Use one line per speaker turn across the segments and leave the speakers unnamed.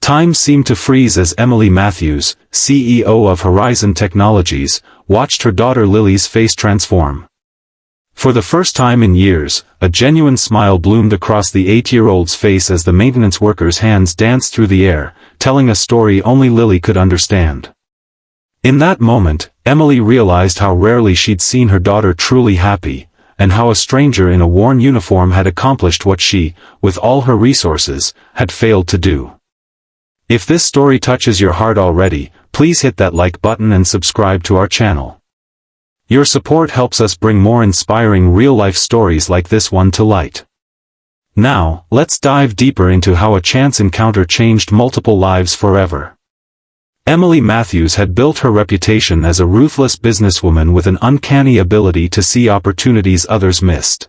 Time seemed to freeze as Emily Matthews, CEO of Horizon Technologies, watched her daughter Lily's face transform. For the first time in years, a genuine smile bloomed across the 8-year-old's face as the maintenance worker's hands danced through the air, telling a story only Lily could understand. In that moment, Emily realized how rarely she'd seen her daughter truly happy, and how a stranger in a worn uniform had accomplished what she, with all her resources, had failed to do. If this story touches your heart already, please hit that like button and subscribe to our channel. Your support helps us bring more inspiring real-life stories like this one to light. Now, let's dive deeper into how a chance encounter changed multiple lives forever. Emily Matthews had built her reputation as a ruthless businesswoman with an uncanny ability to see opportunities others missed.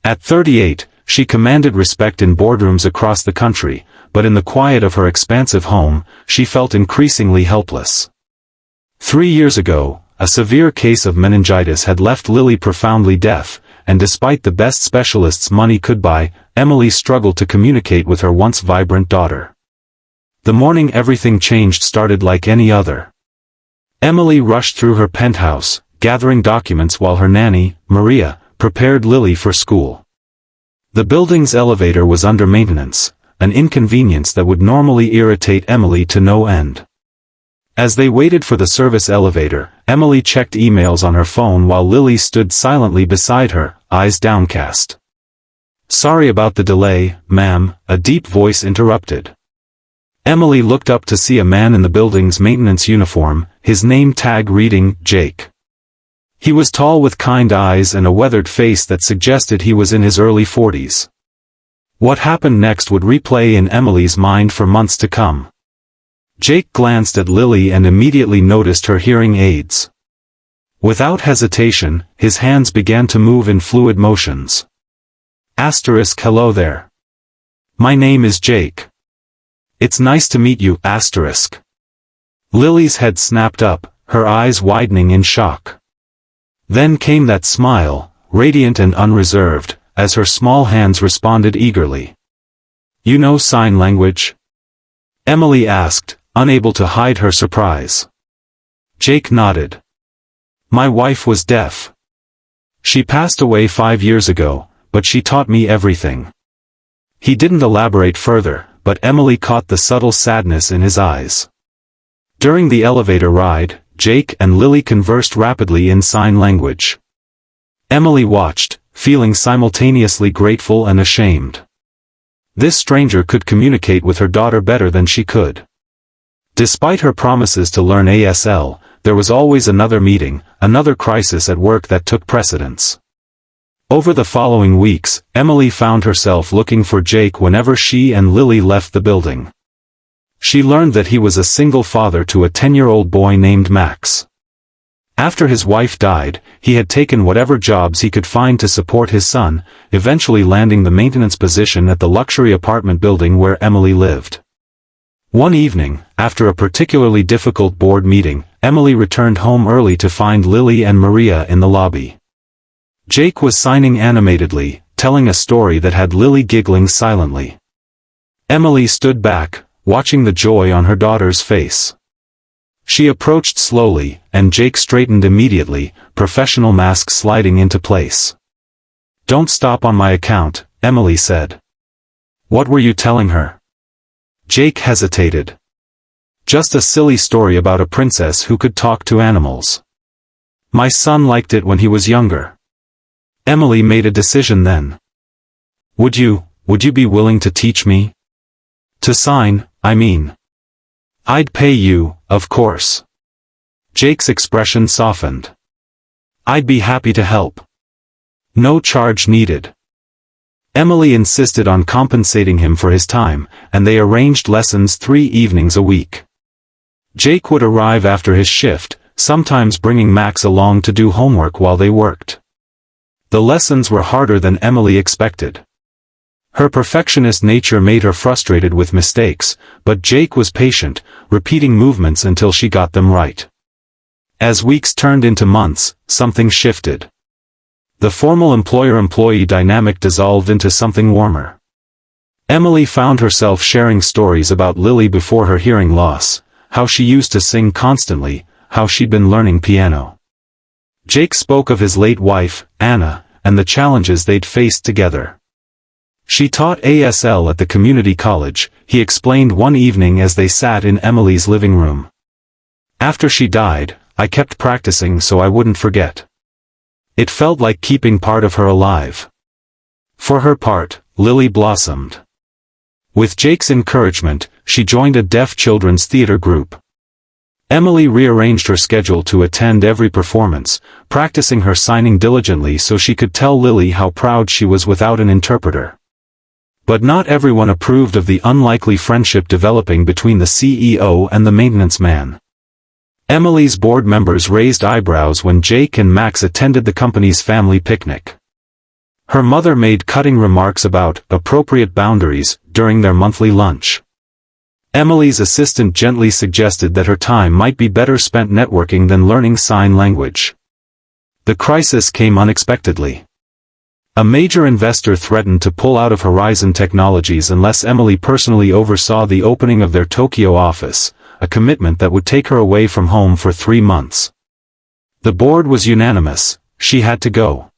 At 38, she commanded respect in boardrooms across the country, but in the quiet of her expansive home, she felt increasingly helpless. 3 years ago, a severe case of meningitis had left Lily profoundly deaf, and despite the best specialists money could buy, Emily struggled to communicate with her once vibrant daughter. The morning everything changed started like any other. Emily rushed through her penthouse, gathering documents while her nanny, Maria, prepared Lily for school. The building's elevator was under maintenance, an inconvenience that would normally irritate Emily to no end. As they waited for the service elevator, Emily checked emails on her phone while Lily stood silently beside her, eyes downcast. "Sorry about the delay, ma'am," a deep voice interrupted. Emily looked up to see a man in the building's maintenance uniform, his name tag reading, Jake. He was tall with kind eyes and a weathered face that suggested he was in his early 40s. What happened next would replay in Emily's mind for months to come. Jake glanced at Lily and immediately noticed her hearing aids. Without hesitation, his hands began to move in fluid motions. "Hello there. My name is Jake. It's nice to meet you, Lily's head snapped up, her eyes widening in shock. Then came that smile, radiant and unreserved, as her small hands responded eagerly. "You know sign language?" Emily asked, unable to hide her surprise. Jake nodded. "My wife was deaf. She passed away 5 years ago, but she taught me everything." He didn't elaborate further, but Emily caught the subtle sadness in his eyes. During the elevator ride, Jake and Lily conversed rapidly in sign language. Emily watched, feeling simultaneously grateful and ashamed. This stranger could communicate with her daughter better than she could. Despite her promises to learn ASL, there was always another meeting, another crisis at work that took precedence. Over the following weeks, Emily found herself looking for Jake whenever she and Lily left the building. She learned that he was a single father to a 10-year-old boy named Max. After his wife died, he had taken whatever jobs he could find to support his son, eventually landing the maintenance position at the luxury apartment building where Emily lived. One evening, after a particularly difficult board meeting, Emily returned home early to find Lily and Maria in the lobby. Jake was signing animatedly, telling a story that had Lily giggling silently. Emily stood back, watching the joy on her daughter's face. She approached slowly, and Jake straightened immediately, professional mask sliding into place. "Don't stop on my account," Emily said. "What were you telling her?" Jake hesitated. "Just a silly story about a princess who could talk to animals. My son liked it when he was younger." Emily made a decision then. Would you be willing to teach me? To sign, I mean. I'd pay you, of course." Jake's expression softened. "I'd be happy to help. No charge needed." Emily insisted on compensating him for his time, and they arranged lessons 3 evenings a week. Jake would arrive after his shift, sometimes bringing Max along to do homework while they worked. The lessons were harder than Emily expected. Her perfectionist nature made her frustrated with mistakes, but Jake was patient, repeating movements until she got them right. As weeks turned into months, something shifted. The formal employer-employee dynamic dissolved into something warmer. Emily found herself sharing stories about Lily before her hearing loss, how she used to sing constantly, how she'd been learning piano. Jake spoke of his late wife, Anna, and the challenges they'd faced together. She taught ASL at the community college, he explained one evening as they sat in Emily's living room. After she died, I kept practicing so I wouldn't forget. It felt like keeping part of her alive. For her part, Lily blossomed. With Jake's encouragement, she joined a deaf children's theater group. Emily rearranged her schedule to attend every performance, practicing her signing diligently so she could tell Lily how proud she was without an interpreter. But not everyone approved of the unlikely friendship developing between the CEO and the maintenance man. Emily's board members raised eyebrows when Jake and Max attended the company's family picnic. Her mother made cutting remarks about appropriate boundaries during their monthly lunch. Emily's assistant gently suggested that her time might be better spent networking than learning sign language. The crisis came unexpectedly. A major investor threatened to pull out of Horizon Technologies unless Emily personally oversaw the opening of their Tokyo office, a commitment that would take her away from home for 3 months. The board was unanimous, she had to go.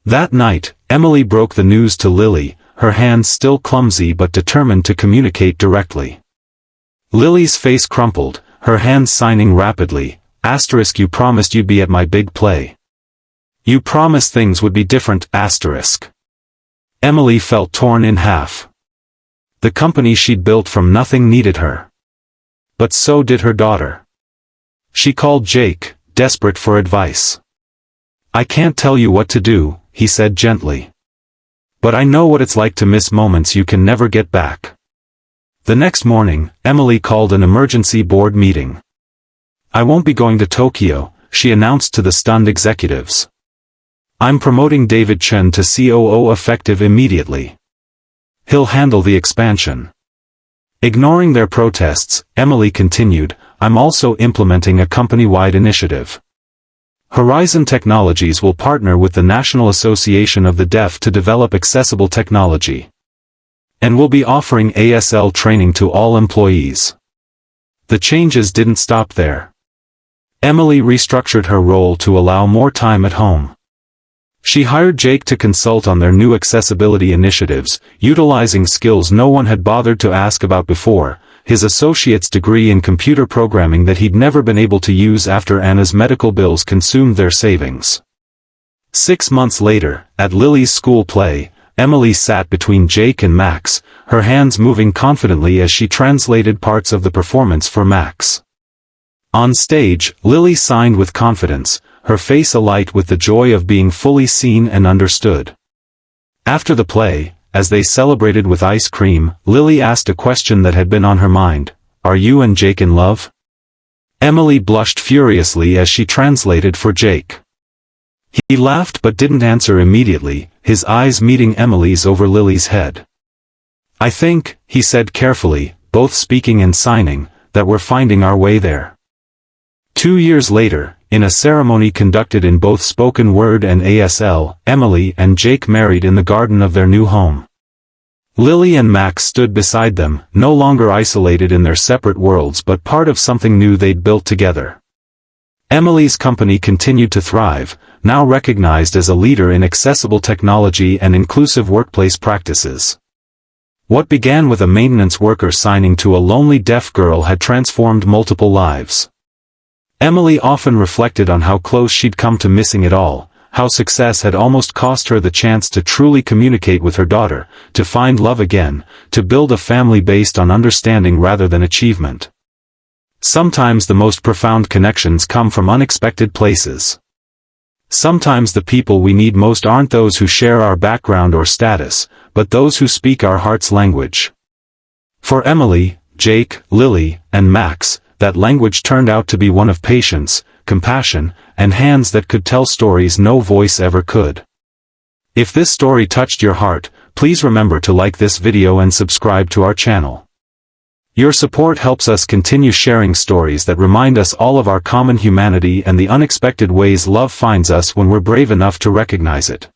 That night, Emily broke the news to Lily, her hands still clumsy but determined to communicate directly. Lily's face crumpled, her hands signing rapidly, *, you promised you'd be at my big play. You promised things would be different, *. Emily felt torn in half. The company she'd built from nothing needed her. But so did her daughter. She called Jake, desperate for advice. I can't tell you what to do, he said gently. But I know what it's like to miss moments you can never get back. The next morning, Emily called an emergency board meeting. I won't be going to Tokyo, she announced to the stunned executives. I'm promoting David Chen to COO effective immediately. He'll handle the expansion. Ignoring their protests, Emily continued, I'm also implementing a company-wide initiative. Horizon Technologies will partner with the National Association of the Deaf to develop accessible technology. And we'll be offering ASL training to all employees. The changes didn't stop there. Emily restructured her role to allow more time at home. She hired Jake to consult on their new accessibility initiatives, utilizing skills no one had bothered to ask about before, his associate's degree in computer programming that he'd never been able to use after Anna's medical bills consumed their savings. 6 months later, at Lily's school play, Emily sat between Jake and Max, her hands moving confidently as she translated parts of the performance for Max. On stage, Lily signed with confidence, her face alight with the joy of being fully seen and understood. After the play, as they celebrated with ice cream, Lily asked a question that had been on her mind, Are you and Jake in love? Emily blushed furiously as she translated for Jake. He laughed but didn't answer immediately, his eyes meeting Emily's over Lily's head. I think, he said carefully, both speaking and signing, that we're finding our way there. 2 years later, in a ceremony conducted in both spoken word and ASL, Emily and Jake married in the garden of their new home. Lily and Max stood beside them, no longer isolated in their separate worlds but part of something new they'd built together. Emily's company continued to thrive, now recognized as a leader in accessible technology and inclusive workplace practices. What began with a maintenance worker signing to a lonely deaf girl had transformed multiple lives. Emily often reflected on how close she'd come to missing it all, how success had almost cost her the chance to truly communicate with her daughter, to find love again, to build a family based on understanding rather than achievement. Sometimes the most profound connections come from unexpected places. Sometimes the people we need most aren't those who share our background or status, but those who speak our heart's language. For Emily, Jake, Lily, and Max, that language turned out to be one of patience, compassion, and hands that could tell stories no voice ever could. If this story touched your heart, please remember to like this video and subscribe to our channel. Your support helps us continue sharing stories that remind us all of our common humanity and the unexpected ways love finds us when we're brave enough to recognize it.